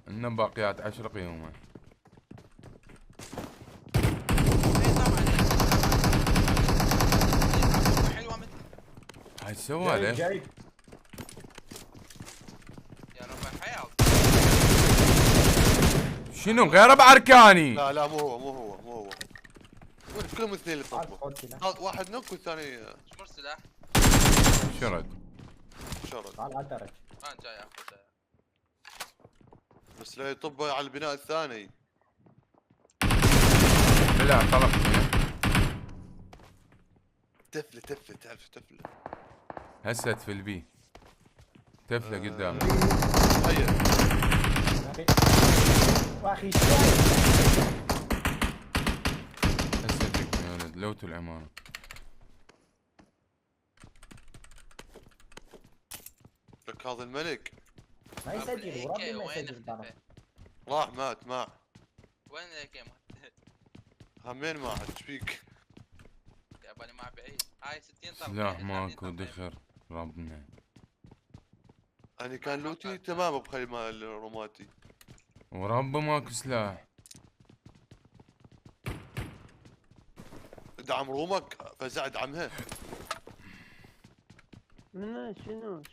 إن باقيات 10 قيومة. حلوه مثل هاي السوالف جاي يا رب الحياه. شنو غير بأركاني؟ لا لا مو هو وين كلهم اثنين اللي طبوا. واحد نوك والثاني شمر سلاح. شرد. شرد. تعال على الدرج. انا جاي اخذ. بس لا يطب على البناء الثاني. لا طلق فيه. تفله تعرف تفله. هسه في البي. تفله قدام. هيا واخي شوي. هسه فيك يا ولد لوتوا العمارة. لك هذا الملك ما يسجل وربي ما وين يسجل ترى. راح مات وين الكيم؟ همين مات ايش فيك؟ ياباني ما بعيد. هاي 60 طلقه. سلاح ماكو دخر ربنا. انا كان لوتي تمام بخلي مال روماتي. ورب ماكو سلاح. ادعم رومك فزع ادعمها.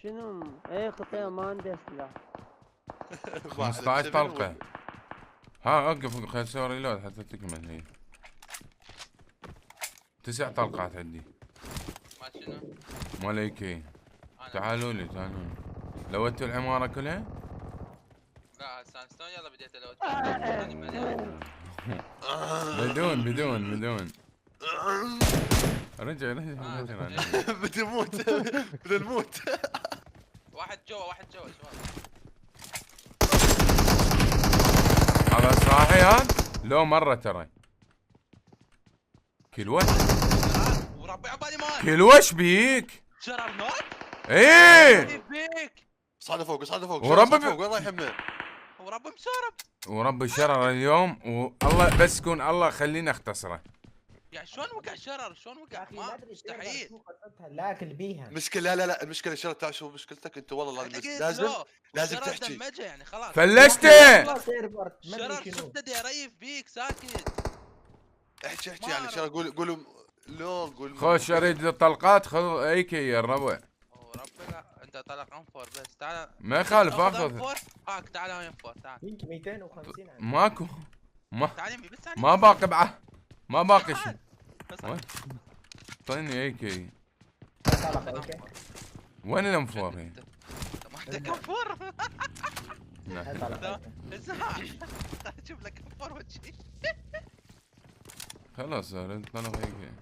شنو اي قطيع ما عنده سلاح. 15 طلقة. ها اوقف خل اسوي ريلود حتى تكمل هي. 9 طلقات عندي. ما شنو؟ مال اي كي. تعالوا لي. لوتوا العمارة كلها؟ لا سانستون يلا بديت الوت. بدون رجع بدي نموت بدنا نموت. واحد جوا شباب. هذا صاحي هذا؟ لو مرة ترى. كلوش وربي عبالي مال. كلوش بيك؟ شرر نوت؟ ايه بيك. صعد فوق وربي فوق وين رايح منه؟ وربي مسارب. ورب شرر اليوم والله بس يكون الله خلينا اختصره. يعني شلون وقع شرر؟ شلون وقع؟ ما مستحيل. لاكل بيها. مشكلة لا المشكلة الشرط تعرف شو مشكلتك انت والله لازم تحكي. دمجه يعني خلاص. فلشته. شرر شفته دي ريف بيك ساكت. احكي يعني شرط قولوا لو قول خش اريد طلقات خذ اي كي يا الربع. وربي لا انت طلق انفور بس تعال. ما يخالف اخذ. هاك تعال هاي انفور تعال. يمكن 250 عندي. ماكو تعال يمي بس تعال. ما باقي بعه ما باقي شيء. بس طيني اي كي. طلق اوكي. وين الانفور هي؟ ما عندك انفور. هاي طلق. اسمع اشوف لك انفور وجهي. خلاص اريد طلق اي كي.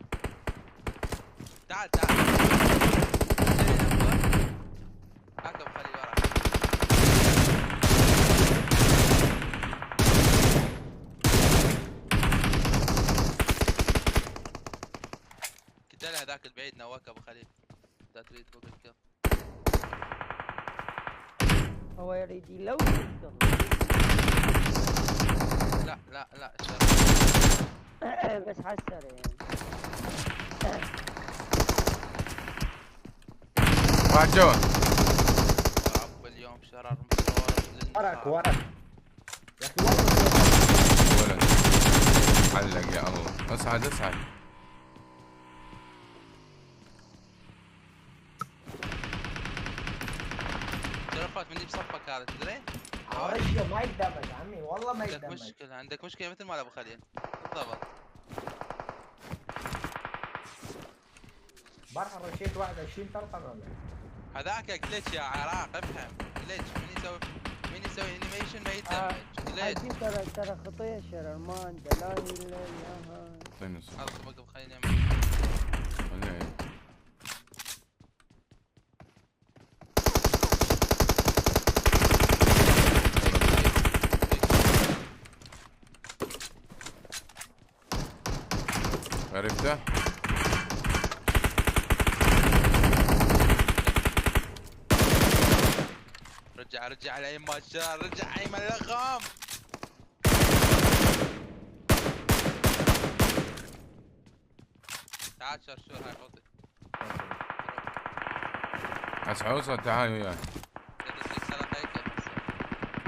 تعال هاك ابو خليل ورا. قلت له هذاك البعيد نواك ابو خليل. لا تريد فوق الكف. هو يريد يلوث. لا بس حسر يعني. واحد جوا. رب اليوم شرر مسورب ورق يا اخي ولد علق يا الله. اصعد شرفات مني بصفك هذا تدري؟ رجله ما يدمج عمي والله ما يدمج. عندك مشكلة مثل مال ابو خليل بالضبط. برا رشيت 21 طلقه ما هذاك جلتش يا عراق افهم. جلتش من يسوي انيميشن ما يدمج. عايزين ترى خطية شرر ما عنده لا هي الا اياها. طيب نص. خلاص ابو خليل عرفته؟ رجع على يما الشارع. رجع ايمن الاخام. تعال شرشور هاي حوطي. عسعوصة تعال وياي.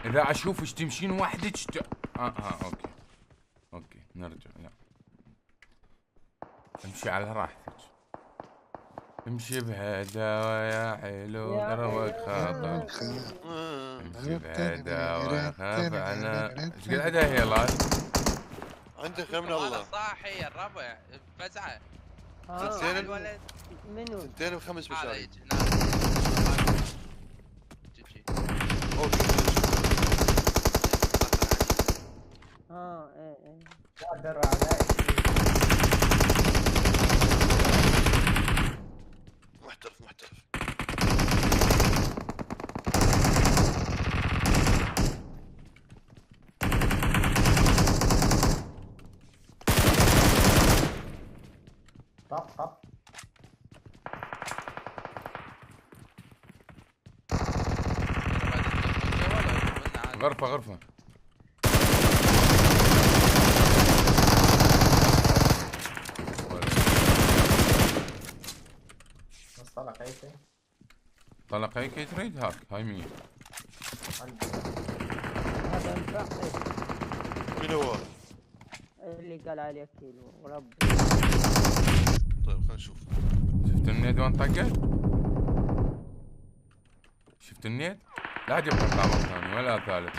اذا اشوفش تمشين وحدك اوكي نرجع. لا امشي على راحتك، امشي بهداوة يا حلو دربك خطر، امشي بهداوة خاف على ايش قد عندها هيلات؟ عندك خير من الله. صاحي الربع فزعه. سنتين الولد منو؟ 205 هذا مشاري. يجي ايه قادر على محترف. طب غرفة طلق اي كي تريد هاك هاي مين؟ هذا مفحص مين هو؟ اللي قال عليك كيلو وربي. طيب خلينا نشوف. شفت النيد وين طقت؟ شفت النيد؟ لا جبت طابق ثاني ولا ثالث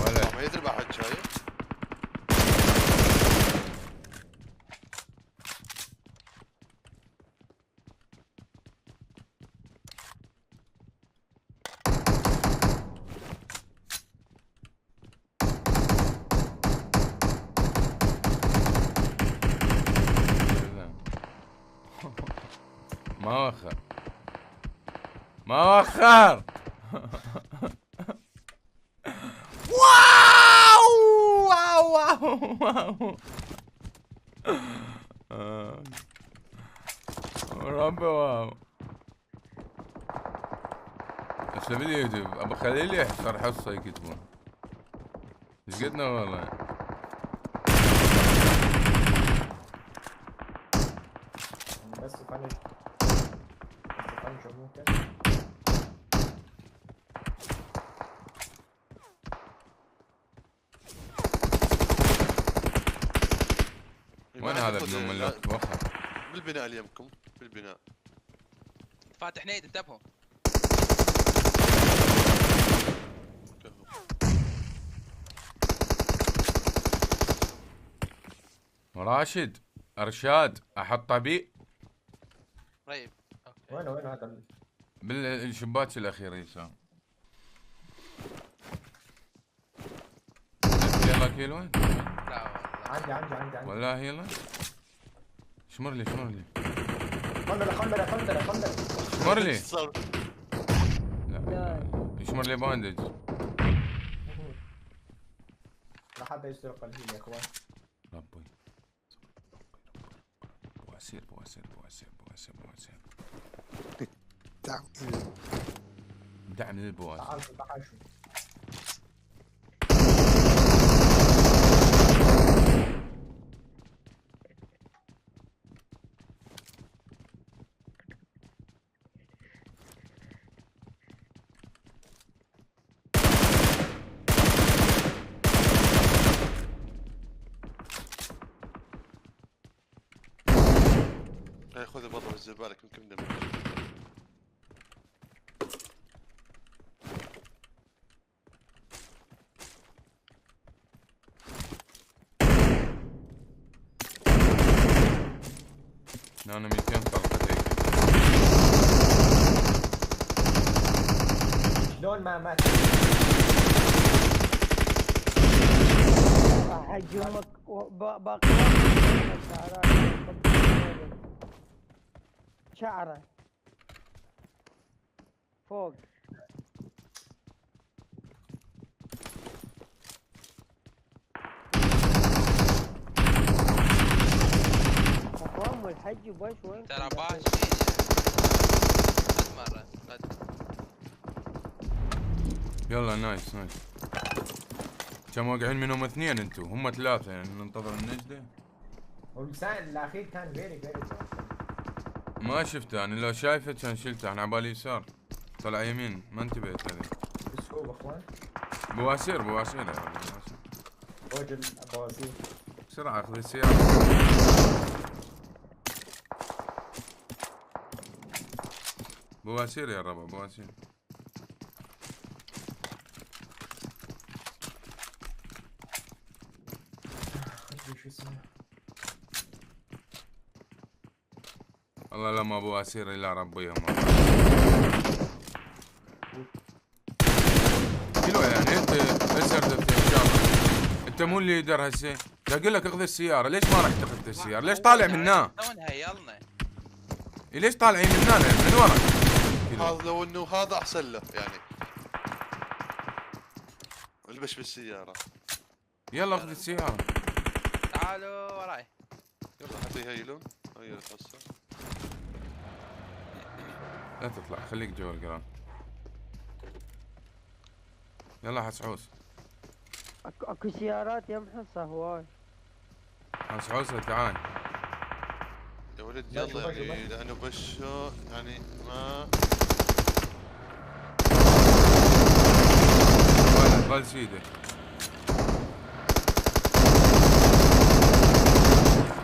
ولا ما يدري بعد شايف. ما وخر واو ربي واو. بس باليوتيوب ابى اخليه لي يحصر حصه يكتبون ايش قدنا والله. بس فنش ممكن. وين هذا ابن الملوك وخر؟ بالبناء اللي يمكم بالبناء. فاتح نيد انتبهوا. راشد ارشاد احط بي. طيب وين هذا؟ بالشباك الاخير يسار. يلا كيلو وين؟ لا عندي والله يلا شمر لي خندرة شمر لي. صار لا يشمر لي باندج. لا حد يسرق الهيل يا اخوان. ربي بواسير دعم للبواسير. تعال شو خذ البطل نزل بالك يمكن دم. انا 200 طلقة هيك. شلون ما مات؟ هجومك باقي شعره فوق. اخوان والحج وباش وين ترى باش مرة يلا نايس كم واقعين منهم اثنين انتو هم ثلاثة يعني ننتظر النجدة. والمساء الاخير كان فيري ما شفته انا لو شايفه كان شلته انا عبالي يسار طلع يمين ما انتبهت هذه. بس هو اخوان بواسير بواسير يا رب بواسير. رجل بواسير. بسرعة اخذ السيارة. بواسير يا ربع بواسير. شو اسمه؟ والله لما بواسير الا ربيهم. كيلو يعني انت اسردت ان شاء الله. انت مو الليدر هسه. اقول لك اخذ السيارة ليش ما رحت اخذت السيارة؟ ليش طالع منا؟ يلا ليش طالعين منا من ورا؟ هذا لو انه هذا احسن له يعني. البش بالسيارة. يلا اخذ السيارة. تعالوا وراي. يلا حتى يهيلون. هي القصة. لا تطلع خليك جوا القران. يلا حسعوس. اكو سيارات يا محصة هواي. حسعوس تعال. يا ولد يلا يعني لانه بش يعني ما ظل سيده.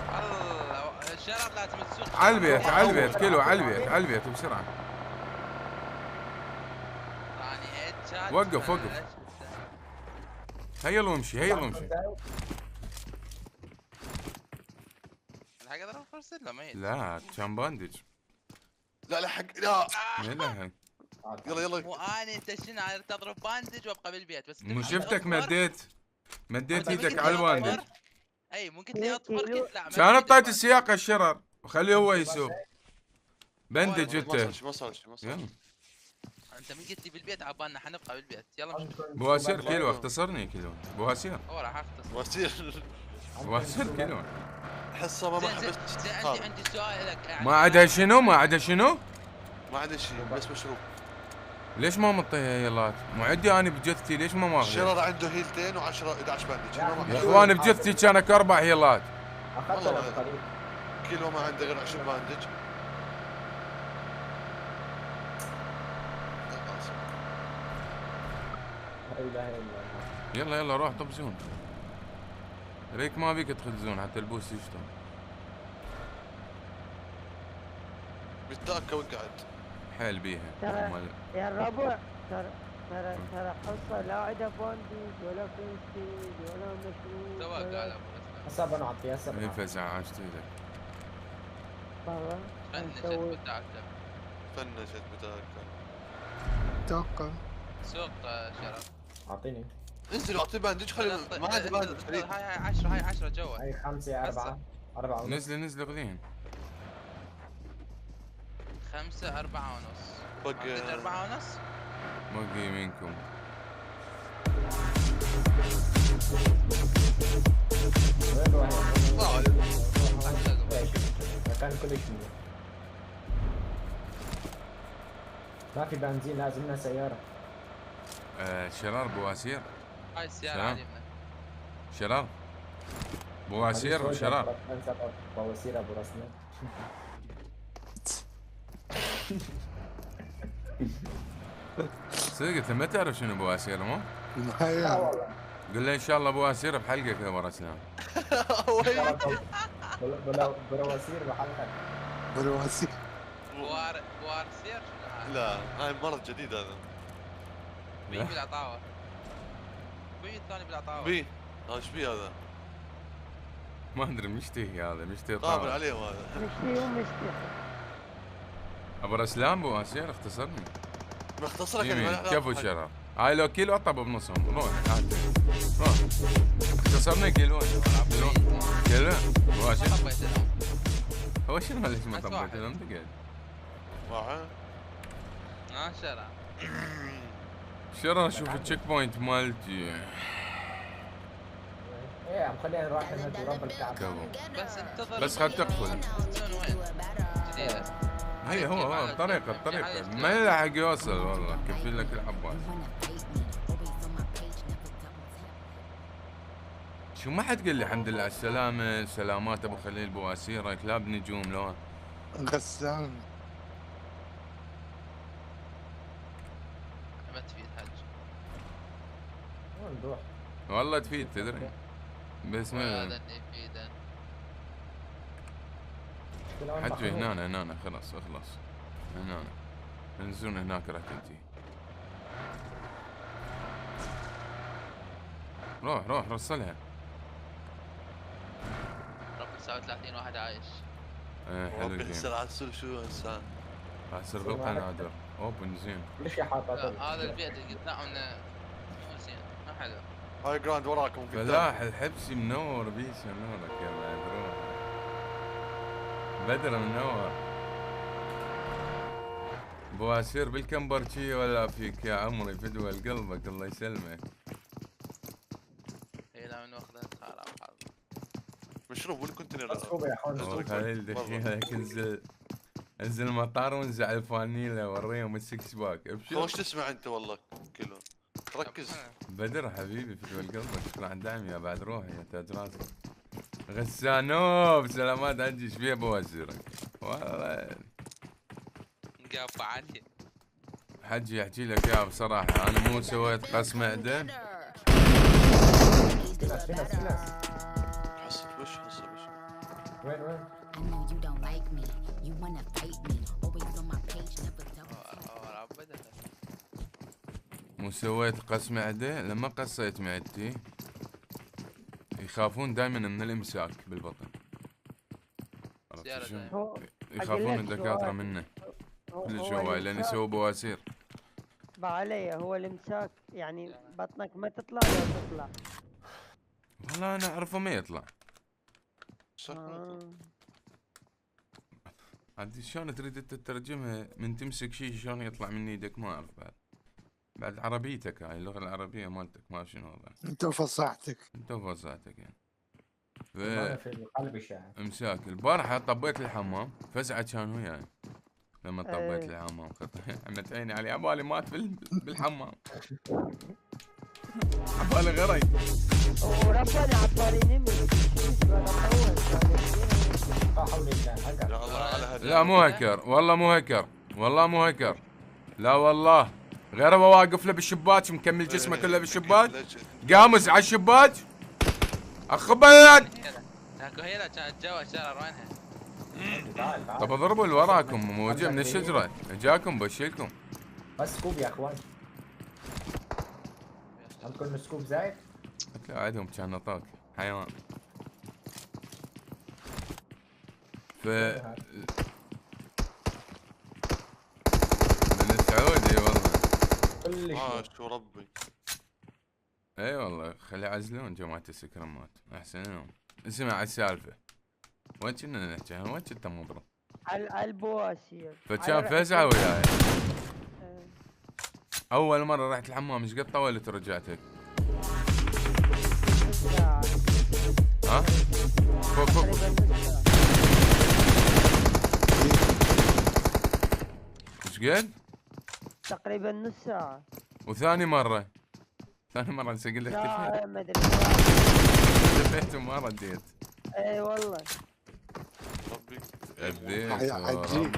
الله الشرط لازم تسوق. على البيت على البيت كيلو على البيت على البيت بسرعة. وقف وقف. هيا وامشي هيا وامشي. الحق هذا فرصة لا ميت. لا كان باندج. لا لا حق لا لا يلا يلا. مو اني انت شنو تضرب باندج وابقى بالبيت بس. مو شفتك مديت ايدك على الباندج. اي مو قلت لي اطفر قلت لا. كان اعطيت السياقة الشرر وخليه هو يسوق. بندج انت. ما صار شيء ما صار يلا. انت من قلت لي بالبيت عبالنا حنبقى بالبيت يلا. بواسير كيلو اختصرني كيلو بواسير. هو راح اختصر. وسير. بواسير كيلو. حصة ما زين بحب زين عندي سؤال لك يعني. ما عدا شنو ما عدا شنو؟ ما عندي شيء بس مشروب. ليش ما مطيها يلات؟ معدي انا بجثتي ليش ما ماخذ؟ الشرر عنده هيلتين و10 11 باندج. يا اخوان بجثتي كانك 4 هيلات. اخذت له قريب. كيلو ما عنده غير 20 باندج. لا اله الا الله. يلا يلا روح طب زون. ريك ما بيك تدخل زون حتى البوس يشتغل. بالتاكا وقعد. حيل بيها. ترى يا الربع ترى حصة لا عندها باندج ولا فيستيج ولا مشروب. سواء قال ابو هسه بنعطي هسه اي بنعطي. فزع عاشت ايدك. برا فنشت نسوي بتاعته. فنشت بتاكا. توقع. سوق شرف. اعطيني. انزل اعطي باندج خلي ما عندي باندج. هاي 10 هاي 10 جوا. هاي 5 4 4 ونص. نزل خذين. 5 4 ونص. بقى 4 ونص. بقي منكم. وين روح؟ طيب. مكان كلش منيح. ما في بنزين لازم لنا سيارة. شرار بواسير. هاي السيارة سلام. عجبنا. شرار. بواسير وشرار. بواسير ابو رسمي. صدق انت ما تعرف شنو بواسير مو؟ ما لا هي والله. قل له ان شاء الله بواسير بحلقك يا ابو رسلان. برواسير بحلقك. بالواسير. بوار سير شنو هذا؟ لا هاي مرض جديد هذا. مين بالعطاوة؟ مين الثاني بالعطاوة؟ بي ايش بي هذا؟ ما ادري مشتهي هذا مشتهي طابل طاول. عليهم هذا. مشتي ومشتي. ابو رسلان بواسير اختصرني. مختصرك يمين كفو شرار. هاي لو كيلو اطب بنصهم روح عاد. روح اختصرني كيلو. كيلو بواسير. ما طبيت لهم. هو شنو ليش ما بس طبيت واحد. لهم تقعد؟ واحد. ما شرع. شرار اشوف التشيك بوينت مالتي. ايه عم خلينا نروح نهد ورب الكعبة. كفو. بس انتظر. بس خل تقفل. زون وين؟ جديدة. هي هو الطريقة ما يلحق يوصل والله كفيل لك العباس. شو ما حد قال لي الحمد لله على السلامة سلامات ابو خليل بواسير كلاب نجوم لو غسان. ما تفيد حج. وين نروح؟ والله تفيد تدري، بس ما هذا اللي يفيدن. حجي هنا خلاص اخلص هنا ينزلون هناك راح تنتهي. روح رسلها. رب يساوي 30 واحد عايش. ايه حلو ربي الجيم. يخسر على السر شو انسان. راح يصير بالقنادر اوبن زين. ليش يا حاطط؟ هذا البيت اللي قدامنا مو زين، ما حلو. هاي جراند وراكم قدام. فلاح الحبسي منور بيش نورك يا بدر. بدر منور. بواسير بالكمبرشي ولا فيك يا عمري فدوى قلبك الله يسلمك. اي لا من واخذها خراب حظ. مشروب والكونتينر. مسكوب يا اخوان. خليل دخيلك انزل المطار وانزع الفانيلا وريهم السكس باك. ابشر. خوش تسمع انت والله كله. ركز. بدر حبيبي فدوى قلبك شكرا على الدعم يا بعد روحي يا تاج راسي. غسانوف سلامات عجي ايش فيها بواسيرك والله. قاب عالية. حجي يحكي لك يا بصراحة أنا مو سويت قسم معدة. حصة وش وين I know you don't like me. You wanna fight me. Always on my page, never tell me. مو سويت قسم معدة. لما قصيت معدتي يخافون دائما من الإمساك بالبطن. عرفت شلون؟ يخافون الدكاترة منه. كل شوي لأن يسووا بواسير. علي هو الامساك يعني بطنك ما تطلع ولا تطلع؟ والله أنا أعرفه ما يطلع. عاد شلون تريد تترجمها من تمسك شيء شلون يطلع من ايدك ما اعرف بعد عربيتك هاي اللغة العربية مالتك ما شنو هذا. انت وفصاحتك يعني. في القلب الشاعر. امساك البارحة طبيت الحمام فزعة كان وياي. لما طبيت الحمام عملت عيني علي عبالي مات بالحمام. عبالي غري. وربنا عبالي نمي. لا مو هكر والله مو هكر لا والله غير واقف له بالشباك مكمل جسمه كله بالشباك قامز على الشباك اخبط. اكو هيلا كانت جوا الشارع وينها؟ طب اضربوا اللي وراكم موجه من الشجره جاكم بشيلكم. بس سكوب يا اخوان. عندكم سكوب زايد؟ لا عندهم كان نطاق حيوان. من السعودي والله. شو ربي. اي والله خلي يعزلون جماعة السكرمات احسن لهم. اسمع السالفة وين كنا نحكي وين كنت مضرب؟ على البواسير. فكان فزعة وياي. اول مرة رحت الحمام ايش قد طولت ورجعت هيك؟ ها؟ فوق ايش قد؟ تقريبا نص ساعة. وثاني مرة نسجل لك لا ما ادري. اختفيت وما رديت. اي والله. ربي. اذيت عجيب.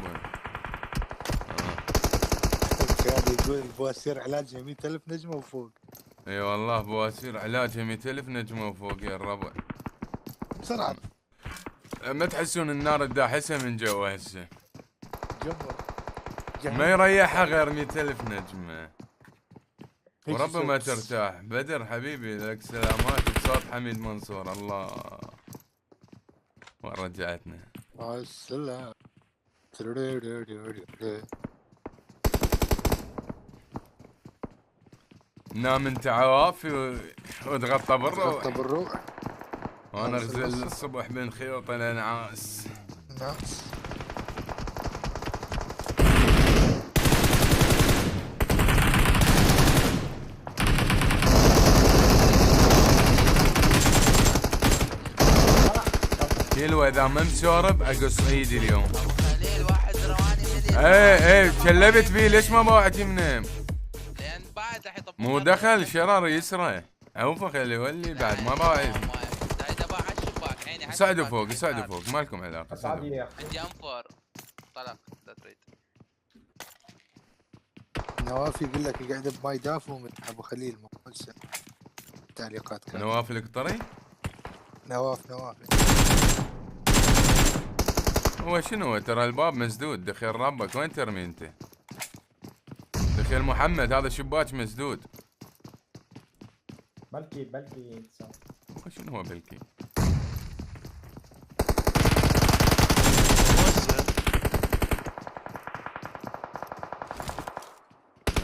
كان يقول البواسير علاجها 100,000 نجمة وفوق. اي والله بواسير علاجها 100,000 نجمة وفوق يا الربع. بسرعة. ما تحسون النار تداحسها من جوا هسه. جمر. ما يريحها غير 100,000 نجمة. وربي ما ترتاح. بدر حبيبي لك سلامات بصوت حميد منصور. الله وين رجعتنا. مع السلامة. نام انت عوافي وتغطى بالروح. وانا اغزل الصبح بين خيوط الانعاس. ناس. كيلو اذا ما مسورب اقص ايدي اليوم. خليل واحد رواني مليون. ايه كلبت فيه ليش ما بوعتي منهم؟ لان بعد راح يطبق. مو دخل شرر يسرى عوفه خلي يولي بعد ما باعي. اذا باع على الشباك عيني. صعدوا فوق مالكم علاقه. عندي انفور طلق لا تريد. نواف يقول لك يقعد بماي دافو من ابو خليل مو تعليقات كانت. نواف القطري. نواف هو شنو ترى الباب مسدود، دخيل ربك وين ترمي انت؟ دخيل محمد هذا شباك مسدود. بلكي شنو هو بلكي؟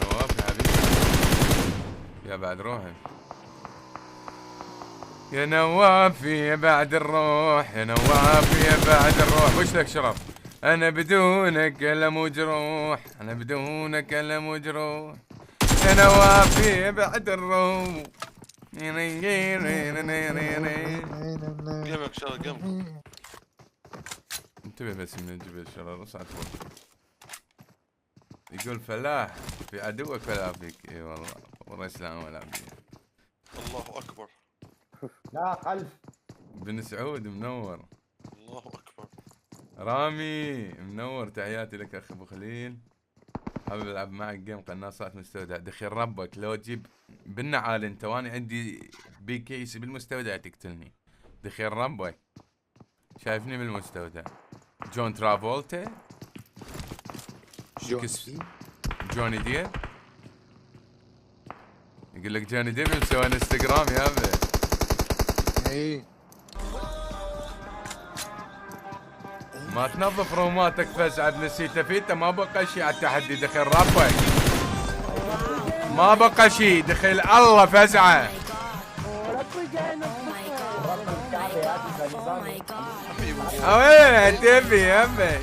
نواف يا حبيبي يا بعد روحي، يا نواف يا بعد الروح، يا نواف يا بعد الروح. وش لك شرف؟ انا بدونك ألم وجروح، انا بدونك ألم وجروح، يا نواف يا بعد الروح. قمك شرف قمك. انتبه بس من الجبل شرر اصعد فوق. يقول فلاح في عدوك ولا فيك. اي والله والله اسلام ولا بيه. الله اكبر. لا قلب بن سعود منور. الله اكبر. رامي منور، تحياتي لك اخي ابو خليل. حابب العب معك جيم قناصات مستودع. دخيل ربك لو تجيب بالنعال انت وانا عندي بي كيس بالمستودع تقتلني. دخيل ربك شايفني بالمستودع. جون ترافولتا جوني ديب يقول لك جوني ديب مسوي انستغرام يا ابي. اي ما تنظف روماتك فزعد نسيته فيته. ما بقى شيء على التحدي. دخل ربك ما بقى شيء. دخل الله فزعه. وين تبي يبي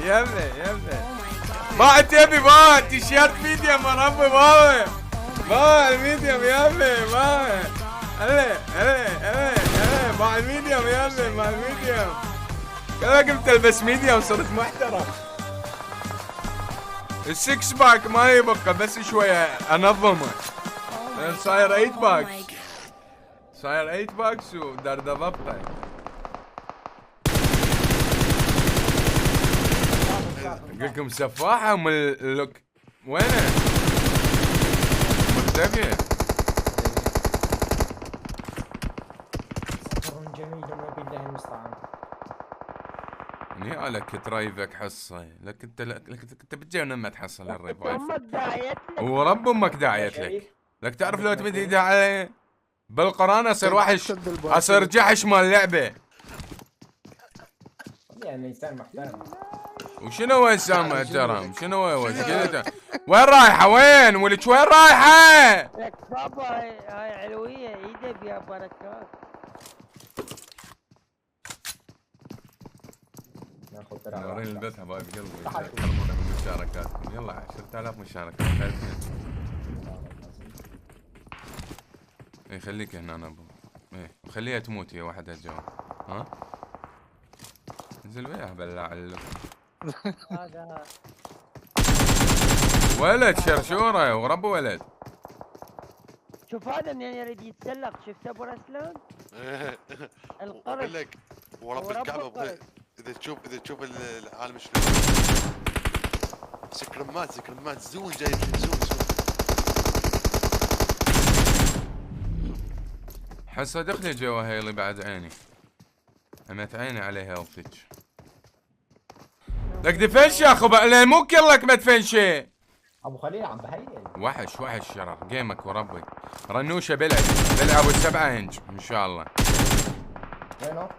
ما تبي ما تيشيرت ميديوم يا ربي ما الميديوم يبي ما مع الميديوم يبي مع الميديوم. كذا قمت البس ميديوم صرت محترم. السكس باك ما يبقى بس شويه انظمه. صاير 8 باكس صاير 8 باكس ودار ضبطه. قلكم سفاحة ام اللوك وينه؟ مختفية. صبر جميل وما بالله المستعان. اني لك ترايفك حصة لك انت بتجينا ما تحصل الريفايف. امك داعيت لك ورب امك داعيت لك. لك تعرف لو تبي داعي بالقران اصير وحش، اصير جحش مال لعبة. يعني انسان محترم. وشنو هو انسان محترم؟ شنو هو وين رايحة؟ وين ولك وين رايحة؟ لك بابا هاي علوية ايدك يا بركات. ناخذ ترى وريني البث حبايب قلبي. كلمونا من مشاركاتكم. يلا 10000 مشاركة. اي خليك هنا انا ابو. ايه خليها تموت هي واحدة جوا. ها؟ انزل وياه بلاع اللك. هذا ولد شرشورة ورب ولد. شوف هذا منين يريد يتسلق. شفت ابو رسلان؟ اقول القرش لك ورب الكعبه القرش. اذا تشوف العالم شلون سكرمات زون جاي زون. حصة دخلي جوا هيلي بعد عيني. عمت عيني عليها وفتش. لك دفنش يا اخو لين مو كلك ما تفنشي. ابو خليل عم بهيل. وحش شرف جيمك وربك. رنوشه بلعب 7 انج ان شاء الله. وينه؟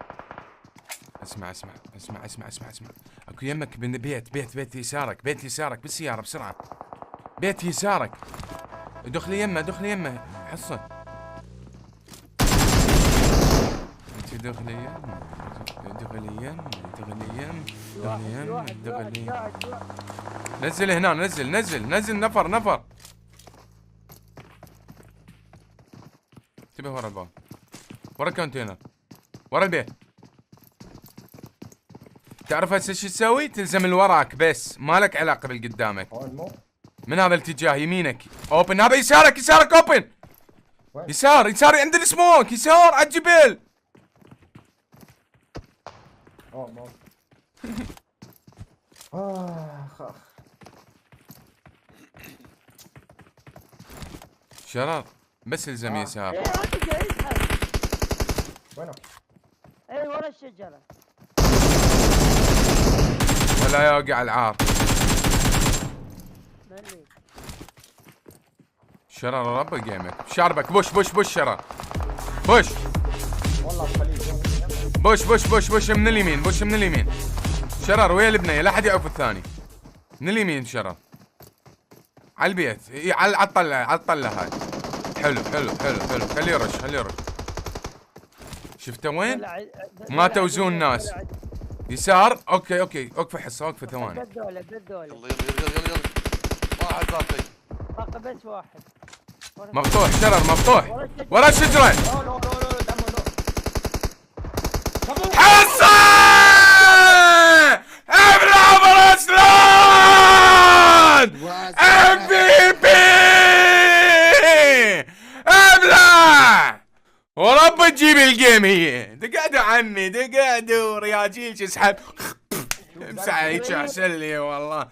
اسمع اكو يمك بيت يسارك. بيت يسارك بالسيارة بسرعة. بيت يسارك. دخلي يمه حصة. انت دخلي يم. نزل هنا نزل نفر. انتبه ورا الباب ورا الكونتينر ورا البيت. تعرف هسه شو تسوي؟ تلزم الوراك بس مالك علاقة بالقدامك. من هذا الاتجاه يمينك اوبن. هذا يسارك اوبن. يسار عند السموك. يسار على الجبل. شرار بس الزم آه. يسار. ايه هذا جاي يسحب. وينه؟ ايه ورا الشجرة. ولا يوقع العار. ملي. شرار رب جيمك شاربك. بوش بوش بوش شرار. بوش والله الخليج. بوش بوش بوش بوش من اليمين. بوش من اليمين. شرار ويا البنية لا حد يعرف الثاني. من اليمين شرار. على البيت على الطلة على الطلة هاي. حلو حلو حلو حلو. خليه يرش خليه يرش. شفته وين؟ ما توزون ناس. يسار. اوكي اوكي اوقف حصة اوقف ثواني. بدولة بدولة. يلا يلا يلا يلا. واحد باقي. باقي بس واحد. مفتوح شرر مفتوح. ورا الشجرة. لو لو لو لو دمه لو. حصة ابلع برسلان. ام في بي. ابلع ورب تجيب الجيم. هي دقعدوا عني دقعدوا رياجيل تسحب. امسح هيك احسن لي والله.